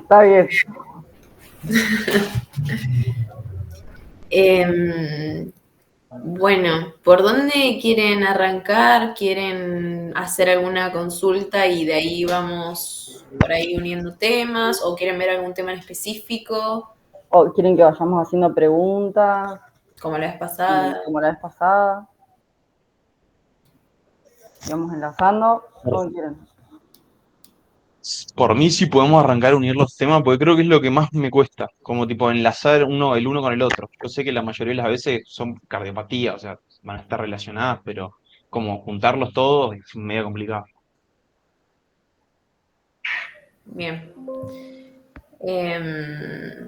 Está bien. Bueno, ¿por dónde quieren arrancar? ¿Quieren hacer alguna consulta y de ahí vamos por ahí uniendo temas? ¿O quieren ver algún tema en específico, ¿O quieren que vayamos haciendo preguntas, como la vez pasada? como la vez pasada? Vamos enlazando. ¿Cómo quieren? Por mí sí podemos arrancar a unir los temas, porque creo que es lo que más me cuesta, como tipo enlazar el uno con el otro. Yo sé que la mayoría de las veces son cardiopatía, o sea, van a estar relacionadas, pero como juntarlos todos es medio complicado. Bien. Em,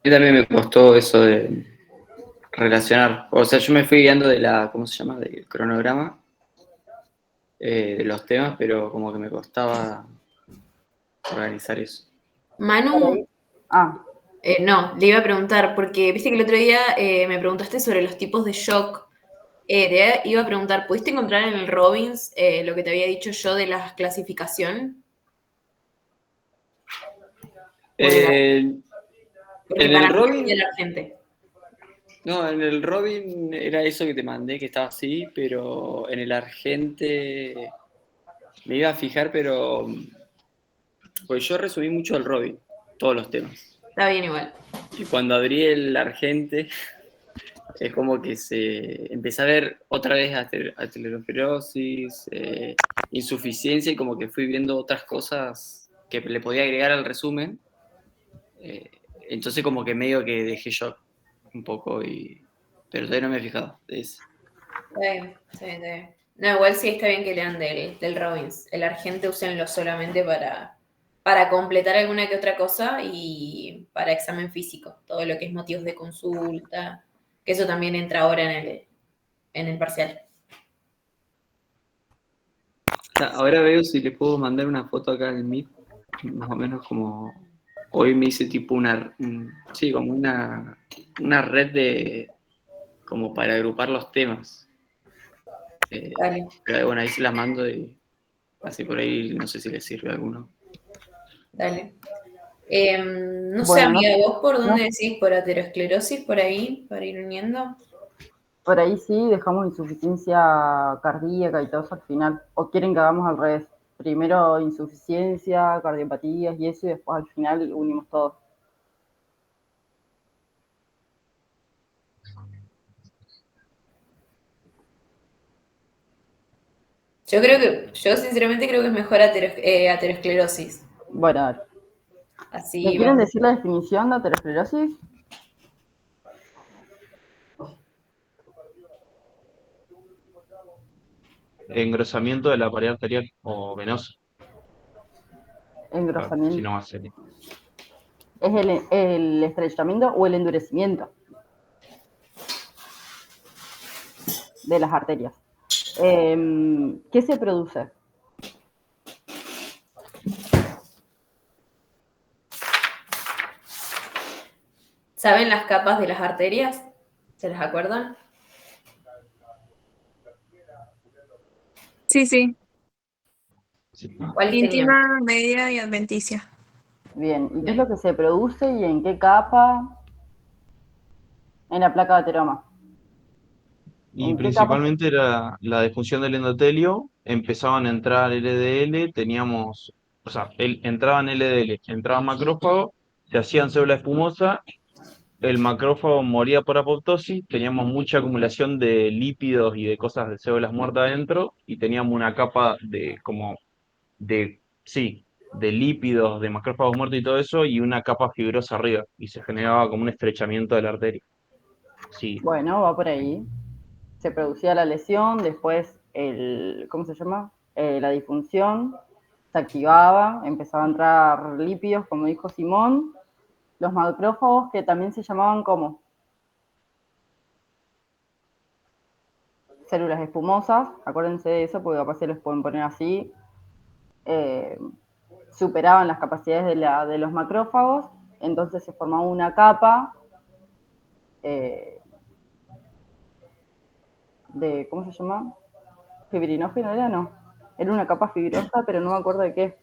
mí también me costó eso de relacionar. O sea, yo me fui guiando de ¿cómo se llama? Del cronograma de los temas, pero como que me costaba organizar eso. Por Manu, ahí. Ah, no, le iba a preguntar, porque viste que el otro día me preguntaste sobre los tipos de shock. Te iba a preguntar, ¿pudiste encontrar en el Robbins lo que te había dicho yo de la clasificación? ¿O en el Eh, Porque en para el mí Robin, es la gente. no, en el Robin era eso que te mandé, que estaba así, pero en el Argente me iba a fijar, pero pues yo resumí mucho el Robin, todos los temas. Está bien igual. Y cuando abrí el Argente, es como que se empecé a ver otra vez aterosclerosis, insuficiencia, y como que fui viendo otras cosas que le podía agregar al resumen. Eh, entonces como que medio que dejé shock un poco, pero todavía no me he fijado. Está bien, está bien, está bien. No, igual sí está bien que lean del Robbins. El Argente úsenlo solamente para completar alguna que otra cosa y para examen físico. Todo lo que es motivos de consulta, que eso también entra ahora en el parcial. Ahora veo si le puedo mandar una foto acá en el Meet, más o menos como hoy me hice tipo sí, como una red como para agrupar los temas. Dale. Pero bueno, ahí se las mando y así por ahí no sé si les sirve a alguno. Dale. No sé, bueno, amiga, ¿vos por dónde no, decís? ¿Por aterosclerosis, por ahí, para ir uniendo? por ahí sí dejamos insuficiencia cardíaca y todo eso al final. ¿O quieren que hagamos al revés? Primero insuficiencia, cardiopatías y eso, y después al final unimos todo. Yo sinceramente creo que es mejor aterosclerosis. Bueno, a ver. ¿Me Así quieren vamos. decir la definición de aterosclerosis? Engrosamiento de la pared arterial o venosa, si Engrosamiento. no más serio. ¿Es el estrechamiento o el endurecimiento de las arterias? ¿Qué se produce? ¿Saben las capas de las arterias? ¿Se las acuerdan? Sí, sí. Sí. ¿Cuáles teníamos? Íntima, media y adventicia. Bien, ¿y qué es lo Bien. que se produce y en qué capa? En la placa de ateroma. Y ¿En qué capa se... principalmente era la disfunción del endotelio, empezaban a entrar LDL, teníamos, o sea, entraban LDL, entraban macrófagos, se hacían célula espumosa, el macrófago moría por apoptosis, teníamos mucha acumulación de lípidos y de cosas de células muertas adentro, y teníamos una capa sí, de lípidos, de macrófagos muertos y todo eso, y una capa fibrosa arriba, y se generaba como un estrechamiento de la arteria. Sí, Bueno, va por ahí. Se producía la lesión, después ¿cómo se llama? La disfunción se activaba, empezaba a entrar lípidos, como dijo Simón, los macrófagos que también se llamaban como células espumosas, acuérdense de eso porque capaz se los pueden poner así, eh, superaban las capacidades de los macrófagos, entonces se formaba una capa eh, ¿cómo se llama? Fibrinógeno era, no. Era una capa fibrosa, pero no me acuerdo de qué.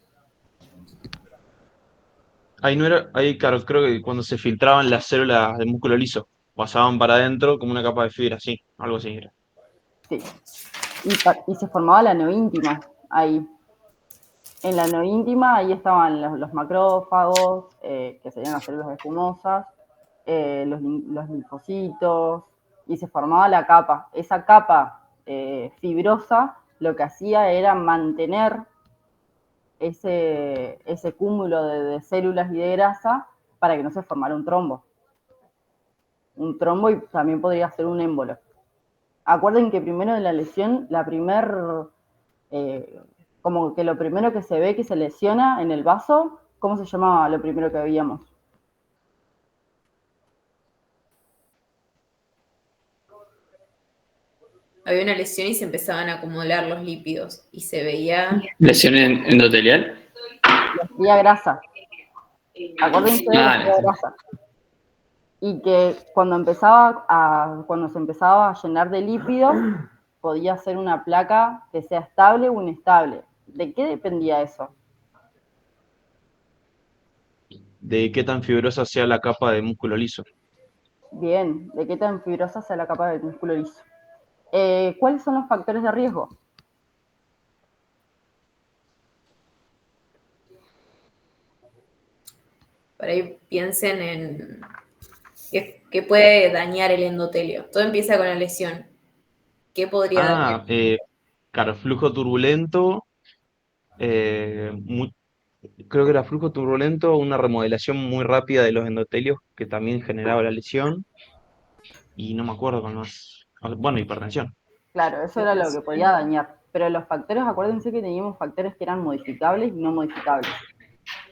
Ahí no era, ahí claro, creo que cuando se filtraban las células del músculo liso, pasaban para adentro como una capa de fibra, sí, algo así era. Sí. Y se formaba la neoíntima ahí. En la neoíntima ahí estaban los macrófagos, que serían las células escumosas, los linfocitos, y se formaba la capa. Esa capa fibrosa lo que hacía era mantener ese cúmulo de células y de grasa para que no se formara un trombo. Un trombo y también podría ser un émbolo. Acuerden que primero de la lesión, como que lo primero que se ve que se lesiona en el vaso, ¿cómo se llamaba lo primero que veíamos? Había una lesión y se empezaban a acumular los lípidos y se veía... ¿Lesión endotelial? La estría grasa. Acuérdense de la estría Ah, grasa. Y que cuando se empezaba a llenar de lípidos, podía ser una placa que sea estable o inestable. ¿De qué dependía eso? De qué tan fibrosa sea la capa de músculo liso. Bien, ¿de qué tan fibrosa sea la capa del músculo liso? ¿Cuáles son los factores de riesgo? Por ahí piensen en qué puede dañar el endotelio. Todo empieza con la lesión. ¿Qué podría dañar? Claro, flujo turbulento, eh, muy- creo que era flujo turbulento, una remodelación muy rápida de los endotelios que también generaba la lesión, y no me acuerdo con más. Bueno, hipertensión. Claro, eso era lo que podía dañar. Pero los factores, acuérdense que teníamos factores que eran modificables y no modificables.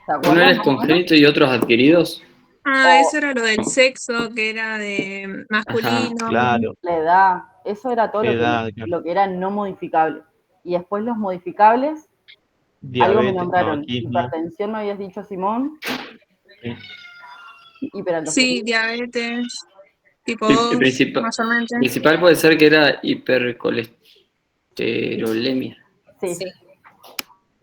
¿Se ¿Uno acuerdan era más o menos? congénito y otros adquiridos? Ah, O eso era lo del sexo, que era de Ajá. masculino. Claro, la edad, eso era todo edad, claro, lo que era no modificable. Y después los modificables, algo me diabetes, nombraron. tabaquismo. Hipertensión, me habías dicho, Simón, Sí. Sí, hiperaldosteronismo. diabetes, tipo El 2, principal, mayormente. principal puede ser que era hipercolesterolemia. Sí, Sí.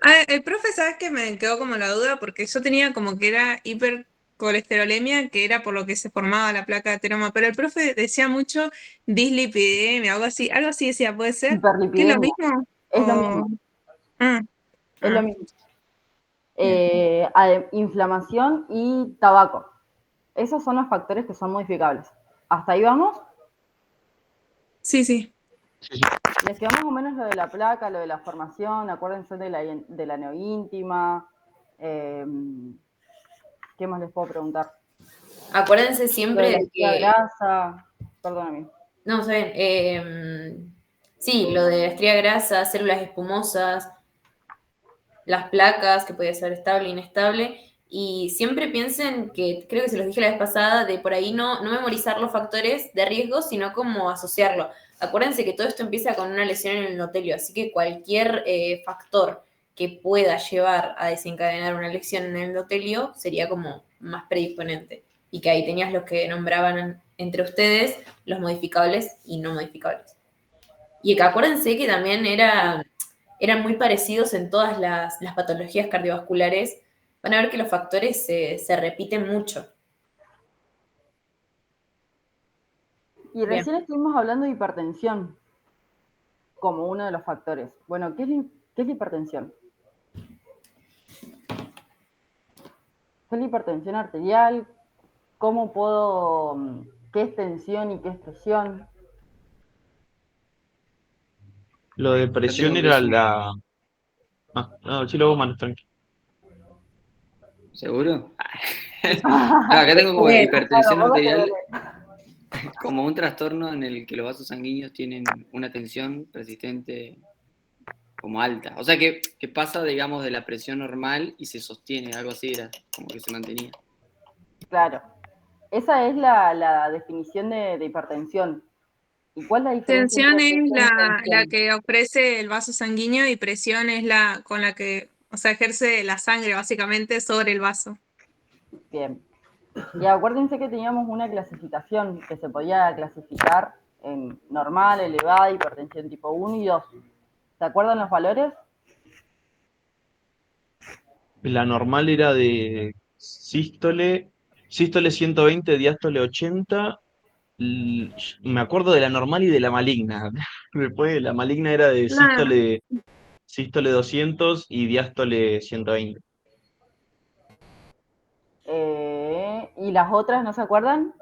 Ah, el profe, ¿sabes qué? Me quedó como la duda porque yo tenía como que era hipercolesterolemia, que era por lo que se formaba la placa de ateroma, pero el profe decía mucho dislipidemia, algo así decía, ¿puede ser? ¿Qué es lo hiperlipidemia, mismo? es lo mismo, Ah, es lo ah, mismo. bien. Inflamación y tabaco. Esos son los factores que son modificables. ¿Hasta ahí vamos? Sí, sí. Sí, sí. Les quedó más o menos lo de la placa, lo de la formación, acuérdense de la neoíntima. Eh, ¿Qué más les puedo preguntar? Acuérdense Lo de siempre la de estría que... grasa, perdóname. No, saben. Sí, lo de la estría grasa, células espumosas, las placas, que puede ser estable, inestable. Y siempre piensen que, creo que se los dije la vez pasada, de por ahí no memorizar los factores de riesgo, sino como asociarlo. Acuérdense que todo esto empieza con una lesión en el endotelio, así que cualquier factor que pueda llevar a desencadenar una lesión en el endotelio sería como más predisponente. Y que ahí tenías los que nombraban entre ustedes los modificables y no modificables. Y que acuérdense que también eran muy parecidos en todas las patologías cardiovasculares. Van a ver que los factores se repiten mucho. Y Bien. recién estuvimos hablando de hipertensión como uno de los factores. Bueno, qué es la hipertensión? ¿Qué es la hipertensión arterial? ¿Cómo puedo, qué es tensión y qué es presión? Lo de Yo presión tengo era presión. la. No, sí lo hago más tranquilo. ¿Seguro? No, acá tengo como Bueno, hipertensión Claro, vos te arterial, duele. como un trastorno en el que los vasos sanguíneos tienen una tensión persistente como alta. O sea que pasa, digamos, de la presión normal y se sostiene, algo así era, como que se mantenía. Claro. Esa es la definición de hipertensión. ¿Y cuál es la diferencia Tensión entre es presión y la tensión? que ofrece el vaso sanguíneo y presión es la con la que, o sea, ejerce la sangre básicamente sobre el vaso. Bien. Y acuérdense que teníamos una clasificación que se podía clasificar en normal, elevada, hipertensión tipo 1 y 2. ¿Se acuerdan los valores? La normal era de sístole 120, diástole 80. Me acuerdo de la normal y de la maligna. Después la maligna era de Claro. sístole 200 y diástole 120. ¿Y las otras no se acuerdan?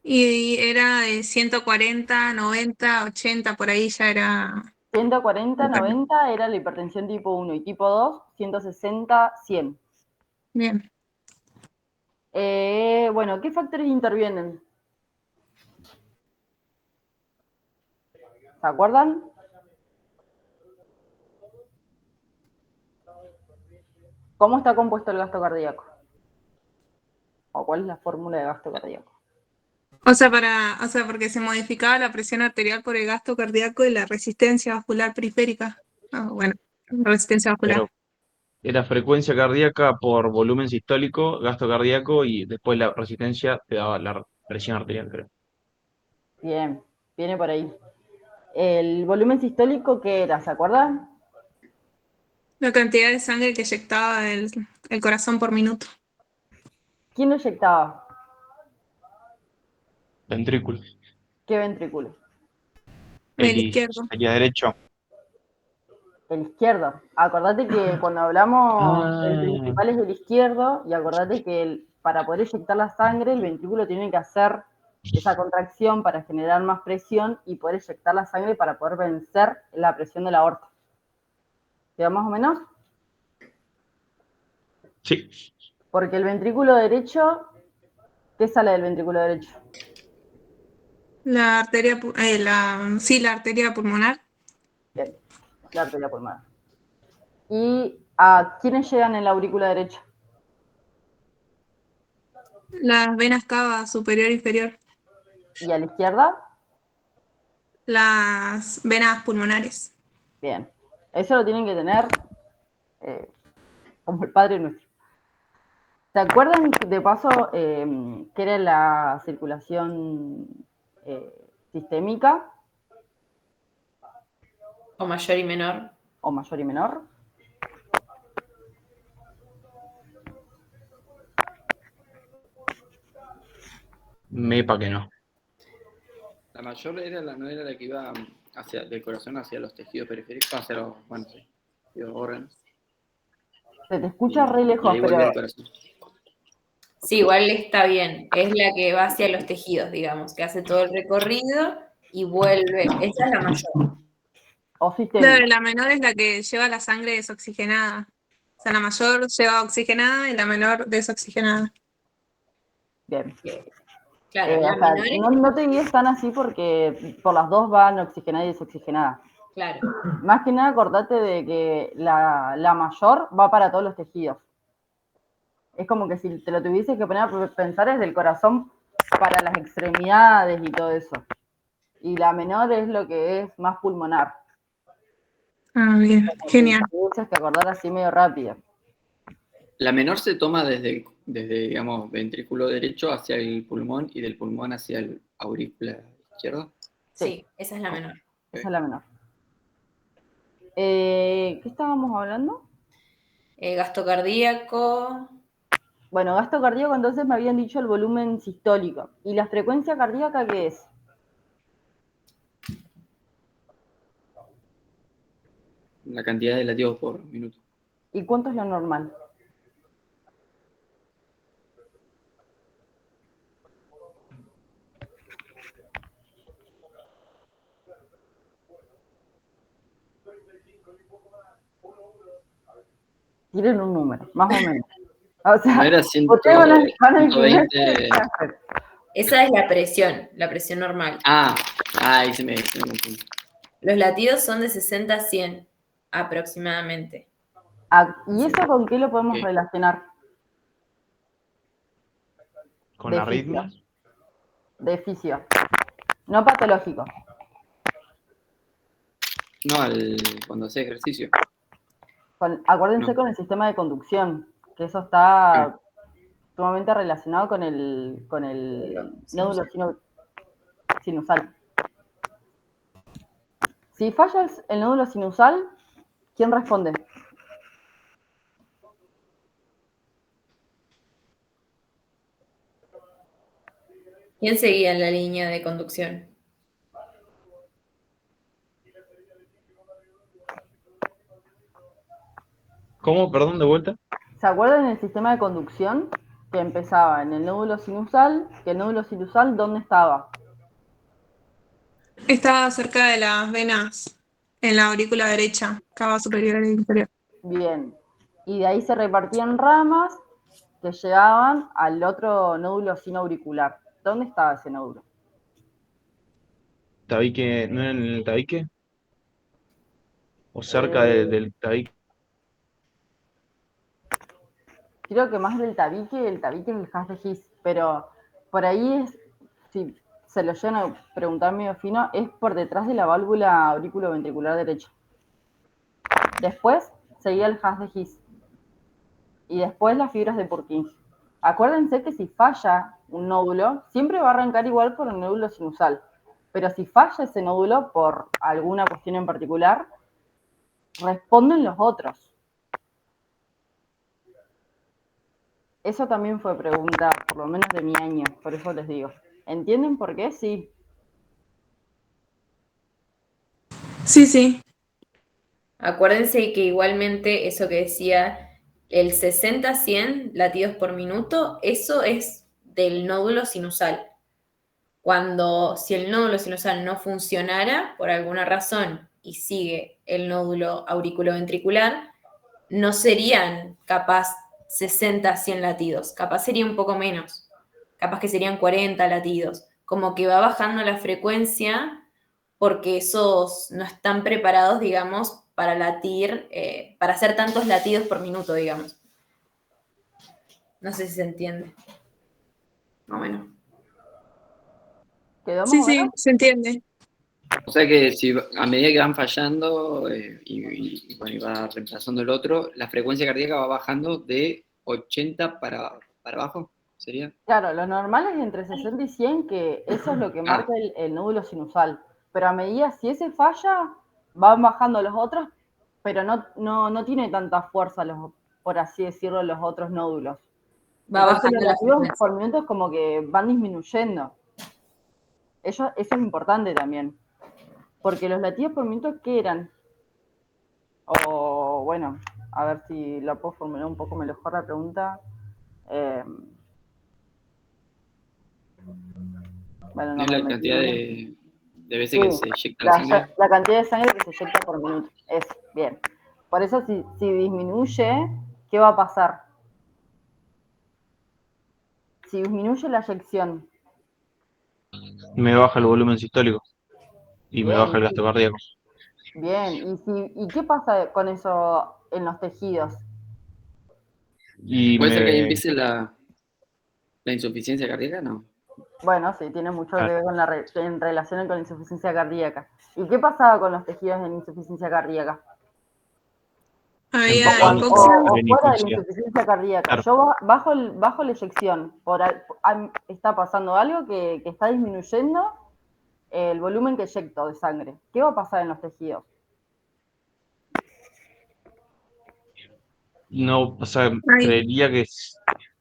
Y era de 140, 90, 80, por ahí ya era. 140, 90 era la hipertensión tipo 1 y tipo 2, 160, 100. Bien. Bueno, ¿qué factores intervienen? ¿Se acuerdan? ¿Cómo está compuesto el gasto cardíaco? ¿O cuál es la fórmula de gasto cardíaco? O sea, porque se modificaba la presión arterial por el gasto cardíaco y la resistencia vascular periférica. Bueno, resistencia vascular. Pero era frecuencia cardíaca por volumen sistólico, gasto cardíaco y después la resistencia te daba la presión arterial, creo. Bien, viene por ahí. ¿El volumen sistólico qué era? ¿Se acuerdan? La cantidad de sangre que inyectaba el corazón por minuto. ¿Quién lo inyectaba? Ventrículo. ¿Qué ventrículo? El izquierdo. Sería derecho. El izquierdo. Acordate que cuando hablamos, el Ah, principal es el izquierdo, y acordate que para poder inyectar la sangre, el ventrículo tiene que hacer esa contracción para generar más presión y poder inyectar la sangre para poder vencer la presión de la aorta. ¿Queda más o menos? sí. Porque el ventrículo derecho, ¿qué sale del ventrículo derecho? La arteria, la arteria pulmonar. Bien, la arteria pulmonar. ¿Y a quiénes llegan en la aurícula derecha? Las venas cava superior e inferior. ¿Y a la izquierda? Las venas pulmonares. Bien. Eso lo tienen que tener como el Padre Nuestro. ¿Se acuerdan de paso qué era la circulación sistémica O mayor y menor. o mayor y menor? Mepa que no. La mayor no era la que iba hacia del corazón hacia los tejidos periféricos, hacia los, bueno, sí, los órganos. Se te escucha re Y lejos, ahí volvía pero al corazón. Sí, igual está bien. Es la que va hacia los tejidos, digamos, que hace todo el recorrido y vuelve. Esa es la mayor. o sistémica. La menor es la que lleva la sangre desoxigenada. O sea, la mayor lleva oxigenada y la menor desoxigenada. Bien. Claro, la O sea, menor es, no te guíes tan así porque por las dos van oxigenada y desoxigenada. claro, Más que nada acordate de que la mayor va para todos los tejidos. Es como que si te lo tuvieses que poner a pensar es del corazón para las extremidades y todo eso. Y la menor es lo que es más pulmonar. Ah, bien, Como que genial. te tuvieses que acordar así medio rápido. La menor se toma desde, digamos, ventrículo derecho hacia el pulmón y del pulmón hacia el aurícula izquierdo. sí, esa es la menor. Esa es la menor. ¿Qué estábamos hablando? Gasto cardíaco, Bueno, gasto cardíaco, entonces me habían dicho el volumen sistólico. ¿Y la frecuencia cardíaca qué es? La cantidad de latidos por minuto. ¿Y cuánto es lo normal? Tienen un número, más o menos. O sea, No era ustedes van a entender 120. esa es la presión normal. Ahí se me confundí. Los latidos son de 60 a 100 aproximadamente. ¿Y eso con qué lo podemos Ok. relacionar? Con De arritmias. De fisio. No patológico. No, cuando hace ejercicio. Acuérdense No. con el sistema de conducción, que eso está sumamente relacionado con el nódulo sinusal. Si falla el nódulo sinusal, ¿quién responde? ¿Quién seguía en la línea de conducción? ¿Cómo? Perdón, de vuelta. ¿Se acuerdan del sistema de conducción que empezaba en el nódulo sinusal? Que el nódulo sinusal, ¿dónde estaba? Estaba cerca de las venas en la aurícula derecha, cava superior e inferior. Bien. Y de ahí se repartían ramas que llegaban al otro nódulo sinoauricular. ¿Dónde estaba ese nódulo? ¿Tabique? ¿No era en el tabique? ¿O cerca Eh, del tabique? Creo que más del tabique, el tabique es el haz de His, pero por ahí es, si se lo llegan a preguntar medio fino, es por detrás de la válvula auriculoventricular derecha. Después seguía el haz de His y después las fibras de Purkinje. Acuérdense que si falla un nódulo, siempre va a arrancar igual por el nódulo sinusal, pero si falla ese nódulo por alguna cuestión en particular, responden los otros. Eso también fue pregunta, por lo menos de mi año, por eso les digo. ¿Entienden por qué? Sí. Sí, sí. Acuérdense que igualmente eso que decía, el 60-100 latidos por minuto, eso es del nódulo sinusal. Si el nódulo sinusal no funcionara por alguna razón y sigue el nódulo auriculoventricular, no serían capaz 60-100 latidos, capaz sería un poco menos, capaz que serían 40 latidos, como que va bajando la frecuencia porque esos no están preparados, digamos, para latir, para hacer tantos latidos por minuto, digamos. No sé si se entiende. Más o menos. ¿Quedó más Sí, o menos? sí, se entiende. O sea que si a medida que van fallando bueno, y va reemplazando el otro, la frecuencia cardíaca va bajando de 80 para abajo, ¿sería? Claro, lo normal es entre 60 y 100, que eso es lo que marca el nódulo sinusal. Pero a medida, si ese falla, van bajando los otros, pero no tiene tanta fuerza, por así decirlo, los otros nódulos. Va Entonces bajando los la latidos frecuencia. por minuto es como que van disminuyendo. Eso es importante también. Porque los latidos por minuto, ¿qué eran? O bueno, a ver si la puedo formular un poco mejor la pregunta. Bueno, ¿No no es me la metí cantidad bien. de veces Sí, que se inyecta la sangre? la cantidad de sangre que se inyecta por minuto. Eso, bien. Por eso, si disminuye, ¿qué va a pasar? Si disminuye la eyección, Me baja el volumen sistólico y me baja bien, el gasto cardíaco. bien. ¿Y qué pasa con eso en los tejidos? Y ¿Puede ser que ahí me... empiece la insuficiencia cardíaca? No. Bueno, sí, tiene mucho que ah, ver en relación con la insuficiencia cardíaca. ¿Y qué pasaba con los tejidos en insuficiencia cardíaca? Había empezaba hipoxia. O fuera de la venipuncia. insuficiencia cardíaca. Claro. Yo bajo la eyección, está pasando algo que está disminuyendo el volumen que eyecto de sangre. ¿Qué va a pasar en los tejidos? No, o sea, Ay, creería que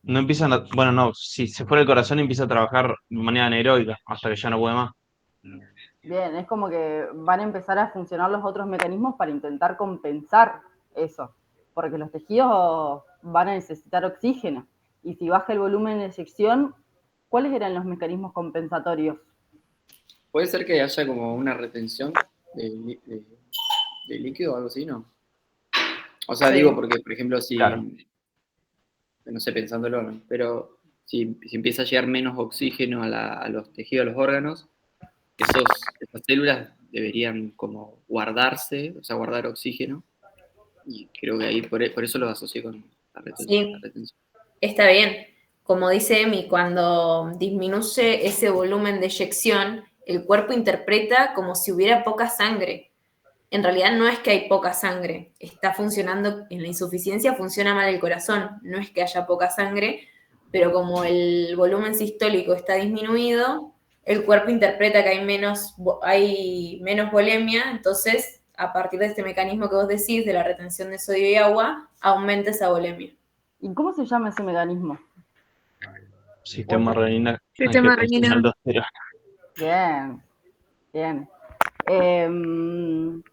no empiezan a... Bueno, no, si se fuera el corazón empieza a trabajar de manera anaeróbica hasta que ya no puede más. Bien, es como que van a empezar a funcionar los otros mecanismos para intentar compensar eso, porque los tejidos van a necesitar oxígeno. Y si baja el volumen de eyección, ¿cuáles eran los mecanismos compensatorios? ¿Puede ser que haya como una retención de líquido o algo así, no? O sea, Sí, digo porque, por ejemplo, Claro. si, no sé, pensándolo, ¿no? Pero si empieza a llegar menos oxígeno a los tejidos, a los órganos, esas células deberían como guardarse, o sea, guardar oxígeno, y creo que ahí por eso lo asocié con la Sí, retención. está bien. Como dice Emi, cuando disminuye ese volumen de eyección, el cuerpo interpreta como si hubiera poca sangre. En realidad no es que hay poca sangre, está funcionando, en la insuficiencia funciona mal el corazón, no es que haya poca sangre, pero como el volumen sistólico está disminuido, el cuerpo interpreta que hay menos volemia, entonces a partir de este mecanismo que vos decís, de la retención de sodio y agua, aumenta esa volemia. ¿Y cómo se llama ese mecanismo? Sistema renina, Sistema angiotensina, renina. aldosterona. Bien, bien.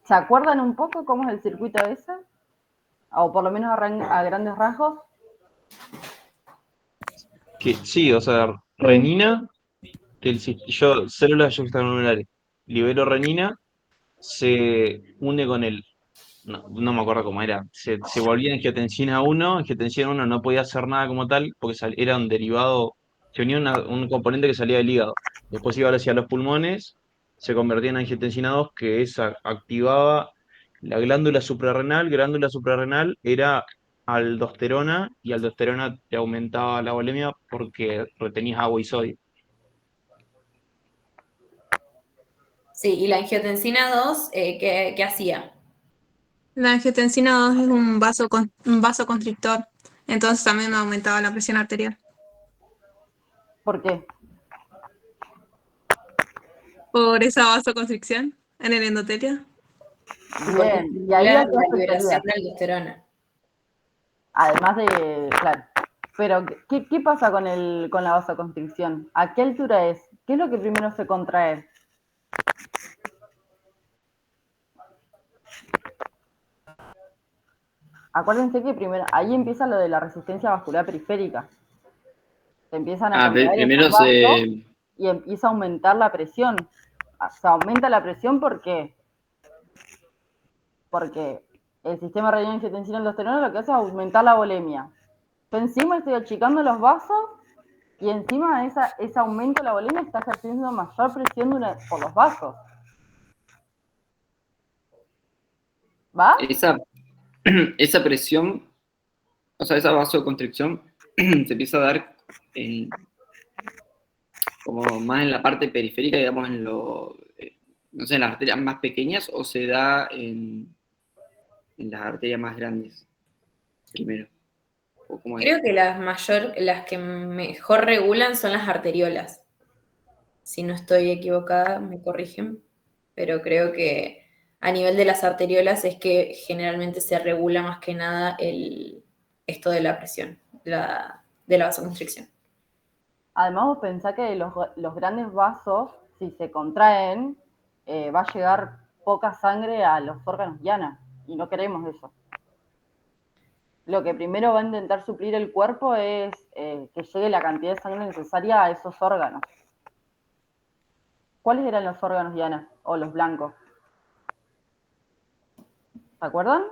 ¿Se acuerdan un poco cómo es el circuito ese? O por lo menos a grandes rasgos. Que, sí, o sea, renina, células extranulares, libero renina, se une con no me acuerdo cómo era, se volvía angiotensina 1, angiotensina 1 no podía hacer nada como tal porque era un derivado, se unía un componente que salía del hígado, después iba hacia los pulmones, se convertía en angiotensina 2 que esa activaba la glándula suprarrenal era aldosterona y aldosterona te aumentaba la volemia porque retenías agua y sodio. Sí, y la angiotensina 2, ¿qué hacía? La angiotensina 2 es un vasoconstrictor, entonces también me aumentaba la presión arterial. ¿Por qué? Por esa vasoconstricción en el endotelio. Y porque Bien. ¿Y ahí estimula a qué la liberación afectaría? de aldosterona. Además de, claro. Pero, ¿qué pasa con la vasoconstricción? ¿A qué altura es? ¿Qué es lo que primero se contrae? Acuérdense que primero, ahí empieza lo de la resistencia vascular periférica. Se empiezan a contraer Primero esos vasos y empieza a aumentar la presión. Se aumenta la presión porque el sistema renina angiotensina aldosterona lo que hace es aumentar la volemia. Yo encima estoy achicando los vasos y encima ese aumento de la volemia está ejerciendo mayor presión por los vasos. ¿Va? esa presión, o sea, esa vasoconstricción se empieza a dar como más en la parte periférica, digamos, no sé, en las arterias más pequeñas o se da en las arterias más grandes primero. ¿O cómo es? Creo que las que mejor regulan son las arteriolas. Si no estoy equivocada, me corrigen, pero creo que a nivel de las arteriolas es que generalmente se regula más que nada esto de la presión, de la vasoconstricción. Además, vos pensás que los grandes vasos, si se contraen, va a llegar poca sangre a los órganos llanas, y no queremos eso. Lo que primero va a intentar suplir el cuerpo es que llegue la cantidad de sangre necesaria a esos órganos. ¿Cuáles eran los órganos llanas o los blancos? ¿Se acuerdan?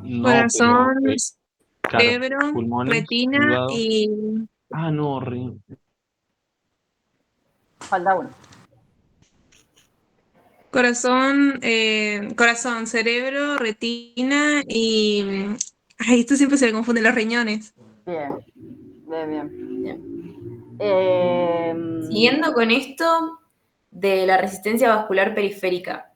No, pero, Corazón, claro, cerebro, pulmones, retina hígado. y Ah, no, Falta uno. corazón, cerebro, retina y... Ay, esto siempre se me confunde, los riñones. Bien, bien. Bien. Siguiendo con esto de la resistencia vascular periférica.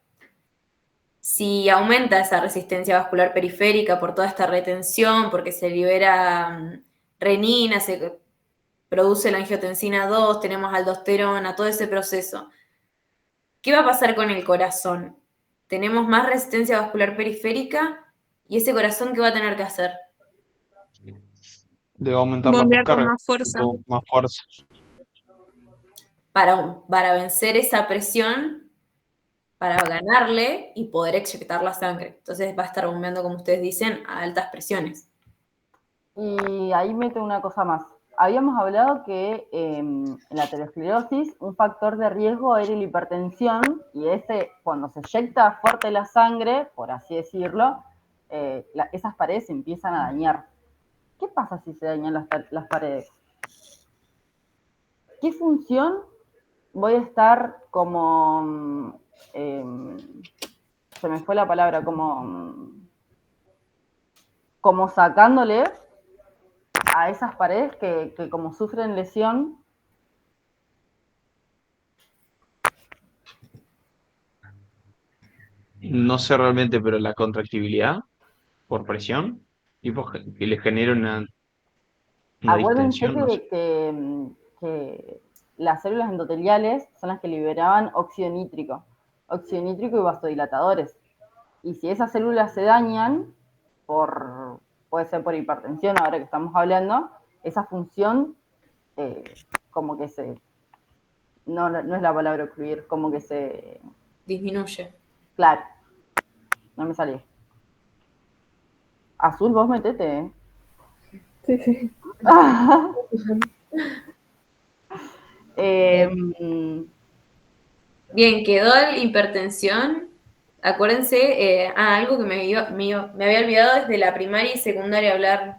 Si aumenta esa resistencia vascular periférica por toda esta retención, porque se libera renina, se produce la angiotensina 2, tenemos aldosterona, todo ese proceso. ¿Qué va a pasar con el corazón? Tenemos más resistencia vascular periférica y ese corazón, ¿qué va a tener que hacer? debe aumentar la Bombear con poscarga, más fuerza. con más fuerza. Para vencer esa presión, para ganarle y poder eyectar la sangre. Entonces va a estar bombeando, como ustedes dicen, a altas presiones. Y ahí meto una cosa más. Habíamos hablado que en la aterosclerosis un factor de riesgo era la hipertensión y cuando se eyecta fuerte la sangre, por así decirlo, esas paredes se empiezan a dañar. ¿Qué pasa si se dañan las paredes? ¿Qué función voy a estar como... se me fue la palabra, como sacándole a esas paredes que como sufren lesión? No sé realmente, pero la contractibilidad por presión, tipo que le genera una Acuérdense distensión, no sé. que las células endoteliales son las que liberaban óxido nítrico y vasodilatadores. Y si esas células se dañan por puede ser por hipertensión, ahora que estamos hablando, esa función como que no es la palabra ocluir, como que Disminuye. claro, no me salió. Azul, vos metete, ¿eh? Sí, sí. Bien, quedó la hipertensión. Acuérdense, algo que me había olvidado desde la primaria y secundaria hablar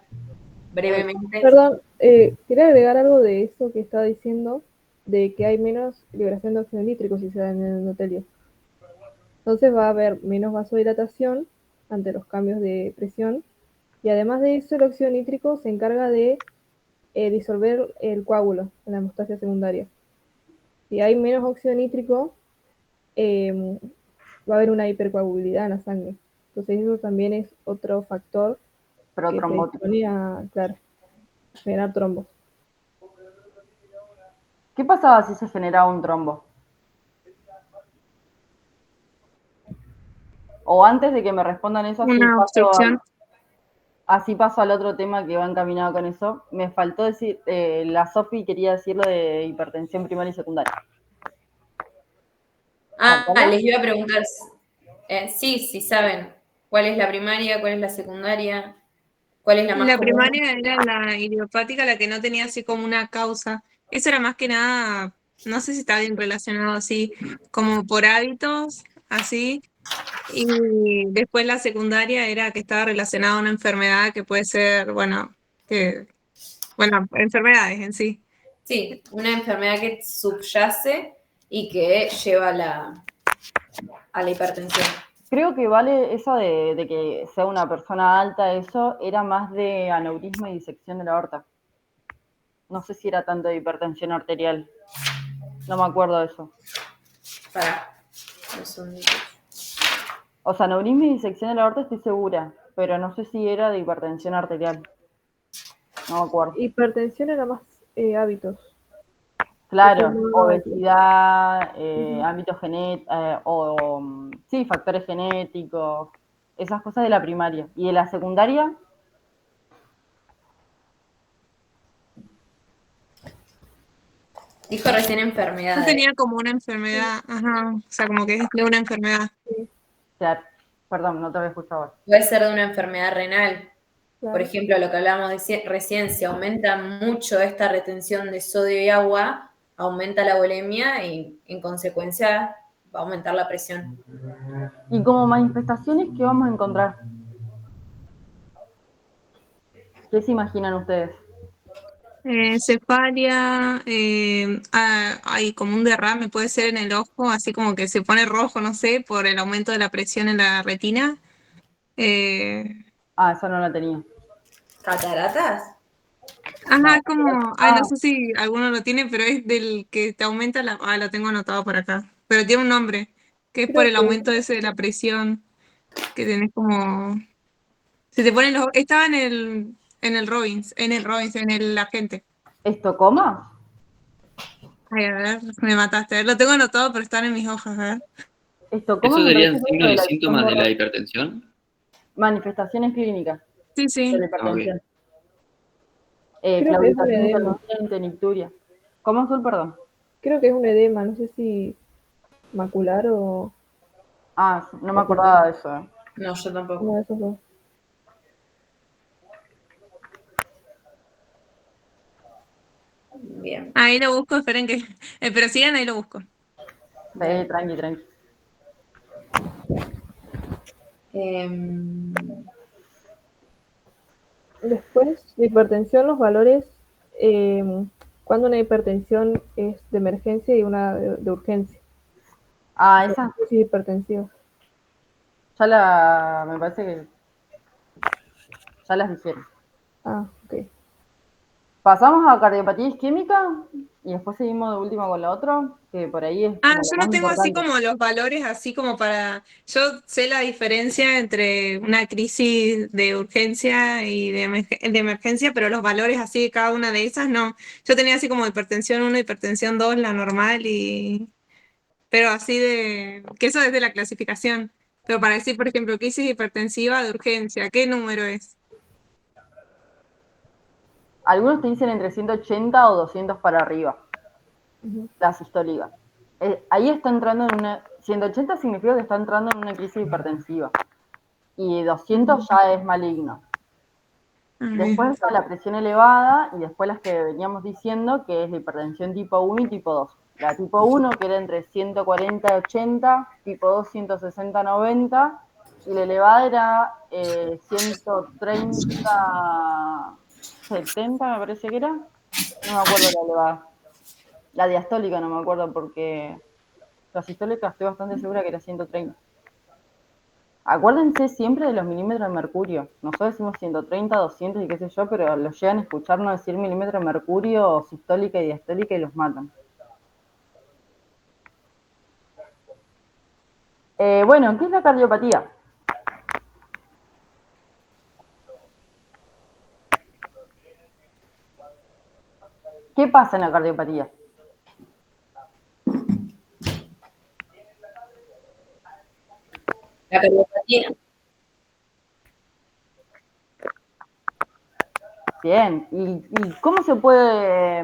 brevemente. Perdón, quería agregar algo de eso que estaba diciendo, de que hay menos liberación de óxido nítrico si se da en el endotelio. Entonces va a haber menos vasodilatación ante los cambios de presión, y además de eso el óxido nítrico se encarga de disolver el coágulo en la hemostasia secundaria. Si hay menos óxido nítrico, va a haber una hipercoagulabilidad en la sangre. Entonces eso también es otro factor Pero que trombótico. predispone a, claro, generar trombos. ¿Qué pasaba si se generaba un trombo? O antes de que me respondan eso, Una obstrucción. así paso al otro tema que va encaminado con eso. Me faltó decir, la Sofi quería decir lo de hipertensión primaria y secundaria. Les iba a preguntar, sí saben cuál es la primaria, cuál es la secundaria, cuál es la más La común. primaria era la idiopática, la que no tenía así como una causa. Eso era más que nada, no sé si está bien relacionado así, como por hábitos, así. Y después la secundaria era que estaba relacionada a una enfermedad que puede ser, bueno, enfermedades en sí. Sí, una enfermedad que subyace y que lleva a la hipertensión. Creo que vale eso de que sea una persona alta, eso era más de aneurisma y disección de la aorta. No sé si era tanto de hipertensión arterial. No me acuerdo de eso. O sea, aneurisma y disección de la aorta estoy segura, pero no sé si era de hipertensión arterial. No me acuerdo. Hipertensión era más hábitos. Claro, No, obesidad, ámbitos genéticos, sí, factores genéticos, esas cosas de la primaria. ¿Y de la secundaria? Dijo recién Yo enfermedades. tenía como una enfermedad, ajá, o sea, como que es de una enfermedad. Claro, perdón, no te había escuchado. Puede ser de una enfermedad renal. claro. Por ejemplo, lo que hablábamos recién, si aumenta mucho esta retención de sodio y agua, aumenta la bulimia y en consecuencia va a aumentar la presión. Y como manifestaciones, ¿qué vamos a encontrar? ¿Qué se imaginan ustedes? Cefalia, hay como un derrame, puede ser en el ojo, así como que se pone rojo, no sé, por el aumento de la presión en la retina. Eso no la tenía. ¿Cataratas? Ajá, como, no sé si alguno lo tiene, pero es del que te aumenta lo tengo anotado por acá, pero tiene un nombre, que es por Creo el que aumento ese de la presión, que tenés como, se te ponen los, estaba en el agente. ¿Estocoma? Ay, a ver, me mataste, a ver, lo tengo anotado, pero están en mis hojas, a ver. Estocoma ¿Esos me parece serían que es signos de y la visión síntomas de la borrosa. hipertensión? Manifestaciones clínicas Sí, de sí. la Ah, ok. hipertensión. creo que es un Claudicación edema. intermitente, nicturia. ¿Cómo azul, perdón? Creo que es un edema, no sé si macular o No me acordaba de eso. No, yo tampoco. uno de esos dos. Bien. Ahí lo busco, esperen que, pero sigan, ahí lo busco. Sí, tranqui, tranqui. Después, de hipertensión, los valores, cuando una hipertensión es de emergencia y una de urgencia. Esa Sí, hipertensiva. me parece que ya las dijeron. Ok. Pasamos a cardiopatía isquémica y después seguimos de última con la otra, que por ahí es como lo Yo más no tengo así importante. como los valores, así como para, yo sé la diferencia entre una crisis de urgencia y de emergencia, pero los valores así de cada una de esas no. Yo tenía así como hipertensión 1, hipertensión 2, la normal, pero así que eso es de la clasificación. Pero para decir, por ejemplo, crisis hipertensiva de urgencia, ¿qué número es? Algunos te dicen entre 180 o 200 para arriba, la sistólica. Ahí está entrando en una... 180 significa que está entrando en una crisis hipertensiva. Y 200 ya es maligno. Después está la presión elevada y después las que veníamos diciendo, que es la hipertensión tipo 1 y tipo 2. La tipo 1, que era entre 140 y 80, tipo 2, 160, 90, y la elevada era 130, 70, me parece que era. No me acuerdo la elevada. La diastólica no me acuerdo porque la sistólica estoy bastante segura que era 130. Acuérdense siempre de los milímetros de mercurio. Nosotros decimos 130, 200 y qué sé yo, pero los llegan a escucharnos decir milímetros de mercurio, sistólica y diastólica y los matan. Bueno, ¿qué es la cardiopatía? ¿Qué pasa en la cardiopatía? La cardiopatía. Bien, ¿y cómo se puede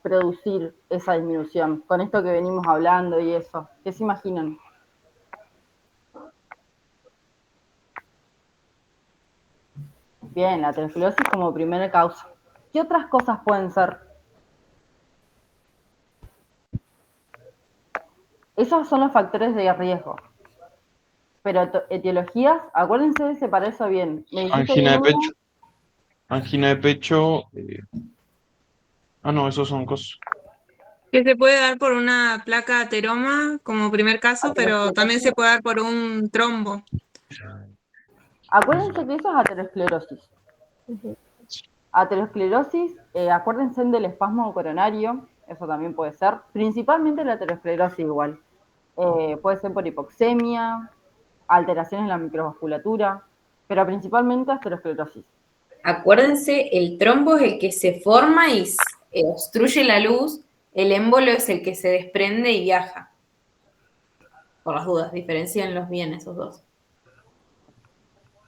producir esa disminución? Con esto que venimos hablando y eso, ¿qué se imaginan? Bien, la aterosclerosis como primera causa. ¿Qué otras cosas pueden ser? Esos son los factores de riesgo. Pero etiologías, acuérdense de separar eso bien. Me dijiste Angina de bien pecho. una, Angina de pecho. No, esos son cosas. Que se puede dar por una placa ateroma como primer caso, pero también se aterosclerosis. puede dar por un trombo. Acuérdense que eso es aterosclerosis. Aterosclerosis, acuérdense del espasmo coronario, eso también puede ser. Principalmente la aterosclerosis igual. Puede ser por hipoxemia, alteraciones en la microvasculatura, pero principalmente aterosclerosis. Acuérdense, el trombo es el que se forma y obstruye la luz, el émbolo es el que se desprende y viaja. Por las dudas, diferencienlos bien esos dos.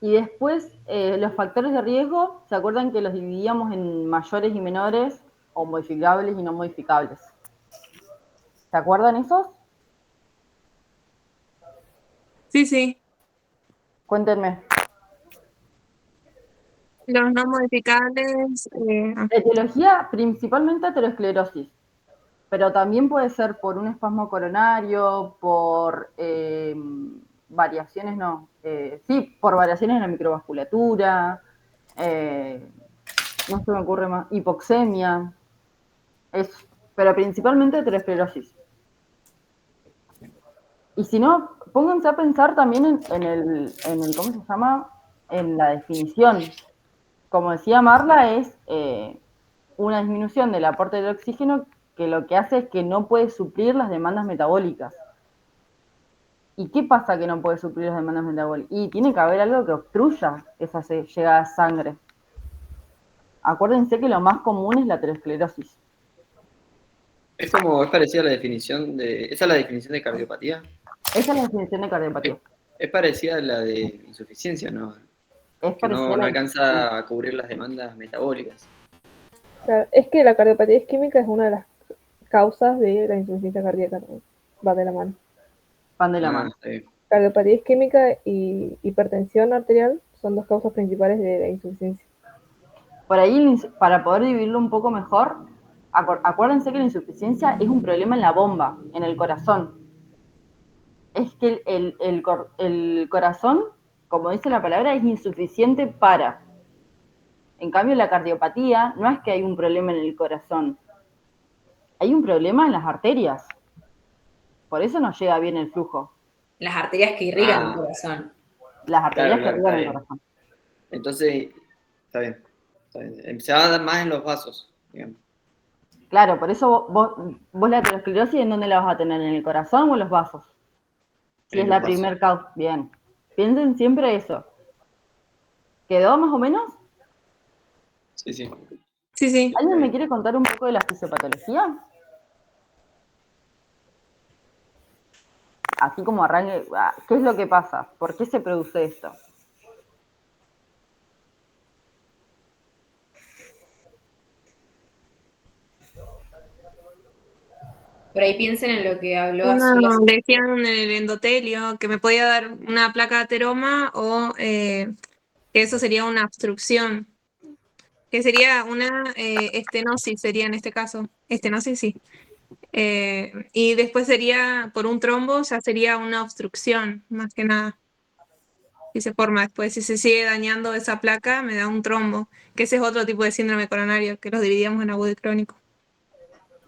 Y después, los factores de riesgo, ¿se acuerdan que los dividíamos en mayores y menores, o modificables y no modificables? ¿Se acuerdan esos? Sí, sí. Cuéntenme. Los no modificables. Etiología, principalmente aterosclerosis, pero también puede ser por un espasmo coronario, por variaciones, sí, por variaciones en la microvasculatura, no se me ocurre más, hipoxemia, pero principalmente aterosclerosis. Y si no, pónganse a pensar también en el ¿cómo se llama? En la definición. Como decía Marla, es una disminución del aporte del oxígeno que lo que hace es que no puede suplir las demandas metabólicas. ¿Y qué pasa que no puede suplir las demandas metabólicas? Y tiene que haber algo que obstruya esa llegada de sangre. Acuérdense que lo más común es la aterosclerosis. Es parecida a la definición de. ¿Esa es la definición de cardiopatía? Esa es la definición de cardiopatía. Es parecida a la de insuficiencia, ¿no? Es Que parecida no a la... alcanza a cubrir las demandas metabólicas. Claro, es que la cardiopatía isquémica es una de las causas de la insuficiencia cardíaca, ¿no? Va de la mano. Van de la mano. Está bien. Cardiopatía isquémica y hipertensión arterial son dos causas principales de la insuficiencia. Por ahí, para poder dividirlo un poco mejor, acuérdense que la insuficiencia es un problema en la bomba, en el corazón. Es que el corazón, como dice la palabra, es insuficiente para. En cambio, la cardiopatía no es que hay un problema en el corazón, hay un problema en las arterias. Por eso no llega bien el flujo. Las arterias que irrigan el corazón. Las arterias que Claro, irrigan está el bien. corazón. Entonces, está bien. Se va a dar más en los vasos, digamos. Claro, por eso vos la aterosclerosis, ¿en dónde la vas a tener? ¿En el corazón o en los vasos? Si En es los la vasos. primer causa. Bien. Piensen siempre eso. ¿Quedó más o menos? Sí, sí. Sí, sí. ¿Alguien me quiere contar un poco de la fisiopatología? Así como arranque, ¿qué es lo que pasa? ¿Por qué se produce esto? Por ahí piensen en lo que habló No, Azul. decían en el endotelio que me podía dar una placa de ateroma o que eso sería una obstrucción, que sería una estenosis, sería en este caso. Estenosis, sí. Y después sería, por un trombo, ya sería una obstrucción, más que nada. Si se forma después, si se sigue dañando esa placa, me da un trombo, que ese es otro tipo de síndrome coronario, que los dividíamos en agudo y crónico.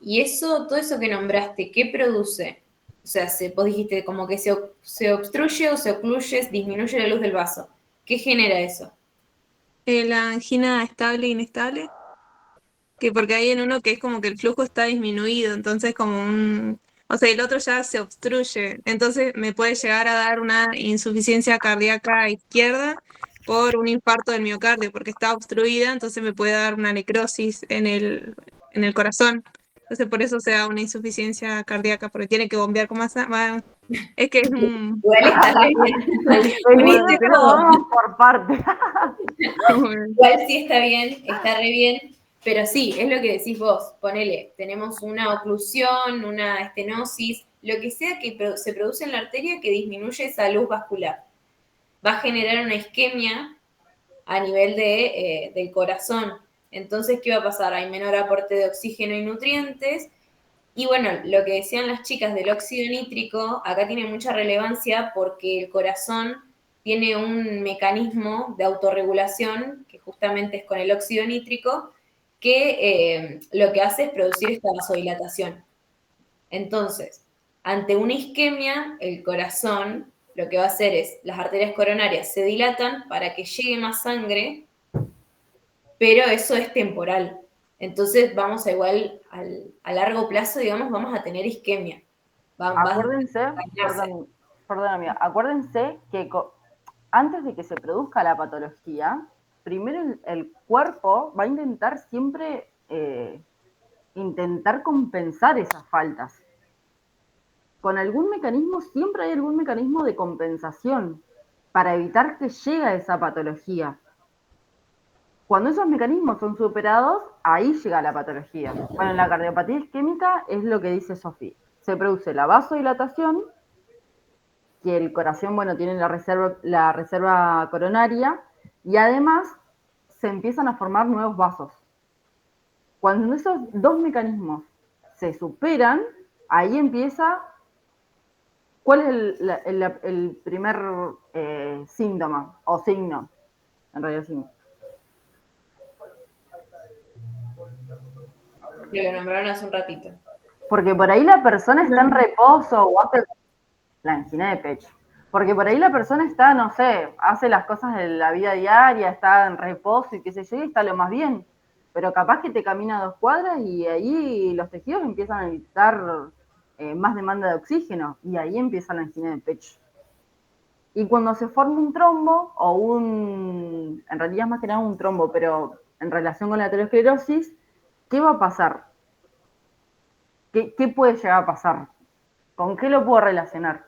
Y eso, todo eso que nombraste, ¿qué produce? O sea, vos dijiste como que se obstruye o se ocluye, disminuye la luz del vaso. ¿Qué genera eso? La angina estable e inestable, que porque hay en uno que es como que el flujo está disminuido, entonces como o sea, el otro ya se obstruye, entonces me puede llegar a dar una insuficiencia cardíaca izquierda por un infarto del miocardio, porque está obstruida, entonces me puede dar una necrosis en el corazón. Entonces por eso se da una insuficiencia cardíaca, porque tiene que bombear con más... Es que es un... Igual está re bien. El Uniste libro lo todo. vamos por partes. Igual sí está bien, está re bien. Pero sí, es lo que decís vos. Ponele, tenemos una oclusión, una estenosis, lo que sea que se produce en la arteria que disminuye esa luz vascular. Va a generar una isquemia a nivel del corazón. Entonces, ¿qué va a pasar? Hay menor aporte de oxígeno y nutrientes. Y bueno, lo que decían las chicas del óxido nítrico, acá tiene mucha relevancia porque el corazón tiene un mecanismo de autorregulación, que justamente es con el óxido nítrico, que lo que hace es producir esta vasodilatación. Entonces, ante una isquemia, el corazón lo que va a hacer es, las arterias coronarias se dilatan para que llegue más sangre, pero eso es temporal. Entonces vamos a igual, a largo plazo, digamos, vamos a tener isquemia. Acuérdense, perdón, amiga, acuérdense que antes de que se produzca la patología, primero el cuerpo va a intentar siempre intentar compensar esas faltas. Con algún mecanismo, siempre hay algún mecanismo de compensación para evitar que llegue a esa patología. Cuando esos mecanismos son superados, ahí llega la patología. Bueno, en la cardiopatía isquémica es lo que dice Sofía. Se produce la vasodilatación, que el corazón, bueno, tiene la reserva coronaria, y además se empiezan a formar nuevos vasos. Cuando esos dos mecanismos se superan, ahí empieza. ¿Cuál es el primer síntoma o signo? En realidad, signo. Que lo nombraron hace un ratito. Porque por ahí la persona está en reposo o hace la angina de pecho. Porque por ahí la persona está, no sé, hace las cosas de la vida diaria, está en reposo y qué sé yo, y está lo más bien. Pero capaz que te camina 2 cuadras y ahí los tejidos empiezan a necesitar más demanda de oxígeno y ahí empieza la angina de pecho. Y cuando se forma un trombo o en realidad es más que nada un trombo, pero en relación con la aterosclerosis, ¿qué va a pasar? ¿Qué puede llegar a pasar? ¿Con qué lo puedo relacionar?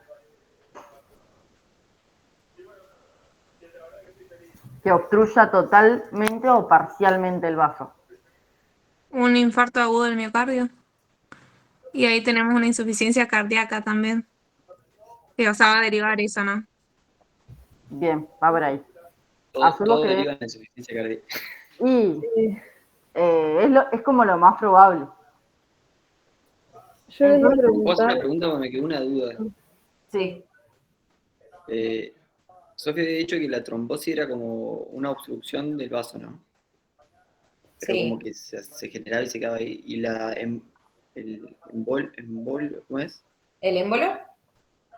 Que obstruya totalmente o parcialmente el vaso. Un infarto agudo del miocardio. Y ahí tenemos una insuficiencia cardíaca también. Que, o sea, va a derivar eso, ¿no? Bien, va por ahí. Todo deriva en insuficiencia cardíaca. Y es como lo más probable. Yo les iba a ¿Puedo hacer una preguntar, pregunta? Porque me quedó una duda. Sí. Sofía había dicho que la trombosis era como una obstrucción del vaso, ¿no? Pero Sí. como que se generaba y se quedaba ahí. Y el embolo, ¿cómo es? ¿El émbolo?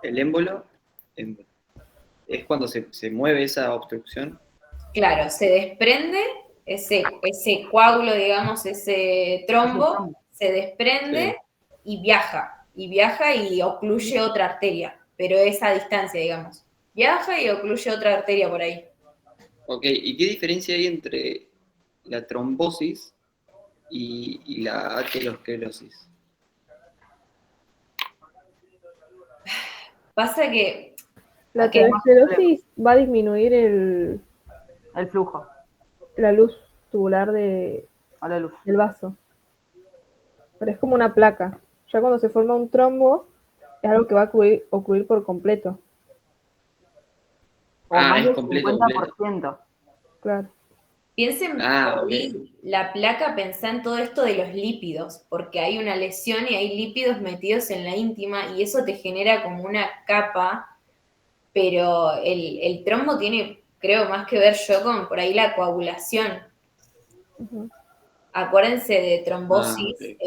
El émbolo es cuando se mueve esa obstrucción. Claro, se desprende ese coágulo, digamos, ese trombo, se desprende y viaja y ocluye otra arteria, pero es a distancia, digamos. Viaja y ocluye otra arteria por ahí. Ok, ¿y qué diferencia hay entre la trombosis y la aterosclerosis? Pasa que la Ok. aterosclerosis va a disminuir El flujo la luz tubular o la luz. del vaso. Pero es como una placa. Ya cuando se forma un trombo, es algo que va a ocurrir por completo. O más es del completo, 50%. Claro. Piensen, Ah, por ahí, la placa, pensá en todo esto de los lípidos, porque hay una lesión y hay lípidos metidos en la íntima y eso te genera como una capa, pero el trombo tiene, creo, más que ver yo con por ahí la coagulación. Ujú. Acuérdense de trombosis, ok.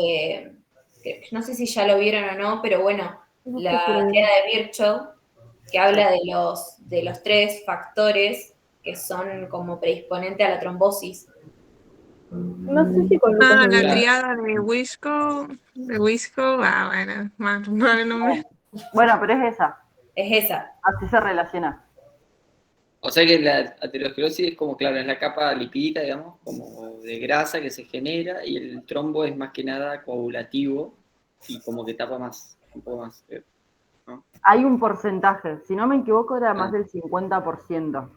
que no sé si ya lo vieron o no, pero bueno, No sé la si lo vi. teoría de Virchow, que habla de los 3 factores que son como predisponentes a la trombosis. No sé si con Lucas Ah, lo la vimos. triada de Wisco, bueno, más no el nombre. Bueno, pero es esa. Es esa. Así se relaciona. O sea que la aterosclerosis es como, claro, es la capa lipídica, digamos, como de grasa que se genera, y el trombo es más que nada coagulativo y como que tapa más, un poco más, ¿no? Hay un porcentaje, si no me equivoco era más Ah, del 50%,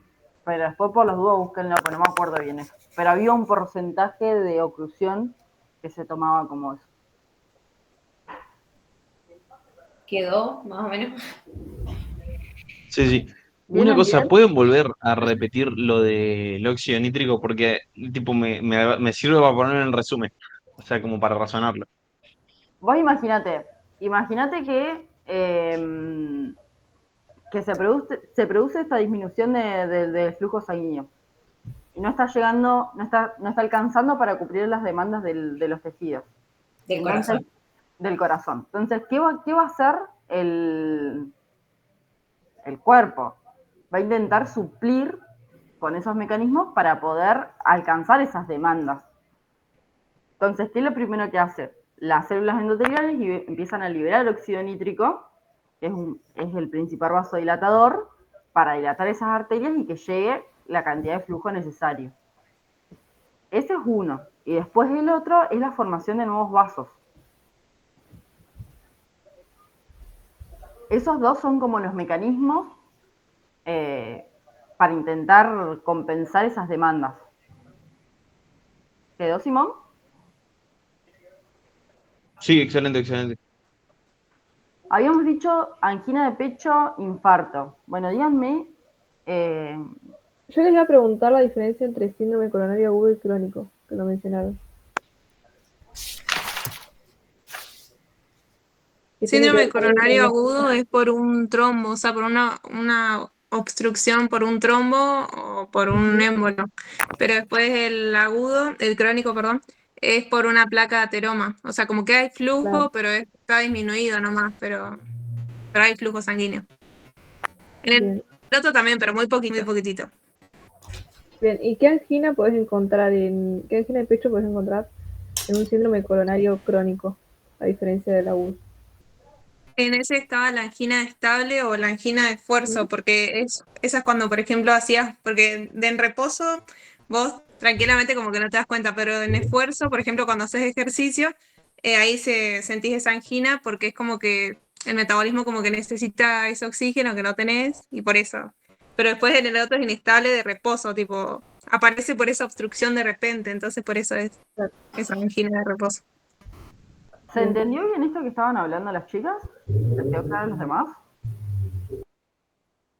pero después por las dudas búsquenlo, porque no me acuerdo bien eso. Pero había un porcentaje de oclusión que se tomaba como eso. Quedó, más o menos. Sí, sí. Una ¿Vienen cosa, bien? ¿pueden volver a repetir lo del óxido nítrico? Porque tipo me sirve para poner en resumen, o sea, como para razonarlo. Vos imagínate que se produce esta disminución del flujo sanguíneo y no está llegando, no está alcanzando para cubrir las demandas de los tejidos. Del Entonces, corazón. del corazón. Entonces, ¿qué va a hacer el cuerpo? Va a intentar suplir con esos mecanismos para poder alcanzar esas demandas. Entonces, ¿qué es lo primero que hace? Las células endoteliales empiezan a liberar el óxido nítrico, que es el principal vasodilatador, para dilatar esas arterias y que llegue la cantidad de flujo necesario. Ese es uno. Y después el otro es la formación de nuevos vasos. Esos dos son como los mecanismos para intentar compensar esas demandas. ¿Quedó, Simón? Sí, excelente, excelente. Habíamos dicho angina de pecho, infarto. Bueno, díganme, eh, Yo les iba a preguntar la diferencia entre síndrome coronario agudo y crónico, que lo mencionaron. Que tiene que Síndrome ver también coronario con agudo es por un trombo, o sea, por una obstrucción por un trombo o por un émbolo. Pero después el agudo, el crónico, perdón, es por una placa de ateroma. O sea, como que hay claro. flujo, pero está disminuido nomás, pero hay flujo sanguíneo. En Bien. el otro también, pero muy poquito, muy poquitito. Bien, ¿y qué angina podés encontrar qué angina de pecho podés encontrar en un síndrome coronario crónico, a diferencia del agudo? En ese estaba la angina estable o la angina de esfuerzo, porque esa es cuando, por ejemplo, porque en reposo vos tranquilamente como que no te das cuenta, pero en esfuerzo, por ejemplo, cuando haces ejercicio, ahí sentís esa angina porque es como que el metabolismo como que necesita ese oxígeno que no tenés y por eso. Pero después en el otro es inestable de reposo, tipo, aparece por esa obstrucción de repente, entonces por eso es Claro. esa angina de reposo. ¿se Bien. entendió bien esto que estaban hablando las chicas? ¿Les quedó claro a los demás?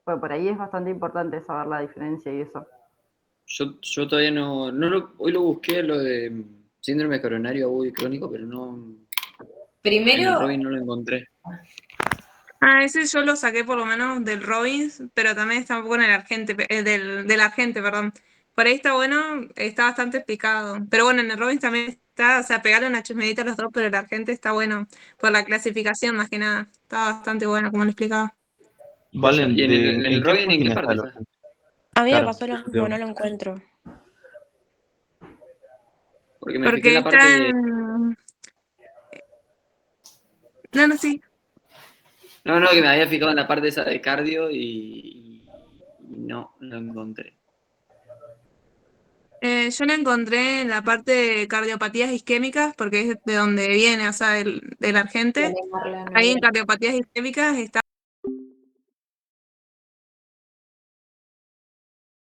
Pues por ahí es bastante importante saber la diferencia y eso. yo todavía hoy lo busqué lo de síndrome coronario agudo y crónico, pero no, en el Primero, Robin no lo encontré. Ah, ese yo lo saqué por lo menos del Robbins, pero también está un poco en el Argente, del Argente, perdón. Por ahí está bueno, está bastante explicado. Pero bueno, en el Robbins también está, o sea, pegaron una chusmedita a los dos, pero el Argente está bueno por la clasificación más que nada. Está bastante bueno, como lo explicaba. Valen, ¿Y en el ¿en qué Robin en qué página está parte el está? agente? A mí me Claro, pasó lo mismo, digo, no lo encuentro. Porque me fijé en Porque la parte está de... en... No, no, sí. No, que me había fijado en la parte esa de cardio y no lo encontré. Yo lo encontré en la parte de cardiopatías isquémicas, porque es de donde viene, o sea, del Argente. Marla, no Ahí en había- cardiopatías isquémicas está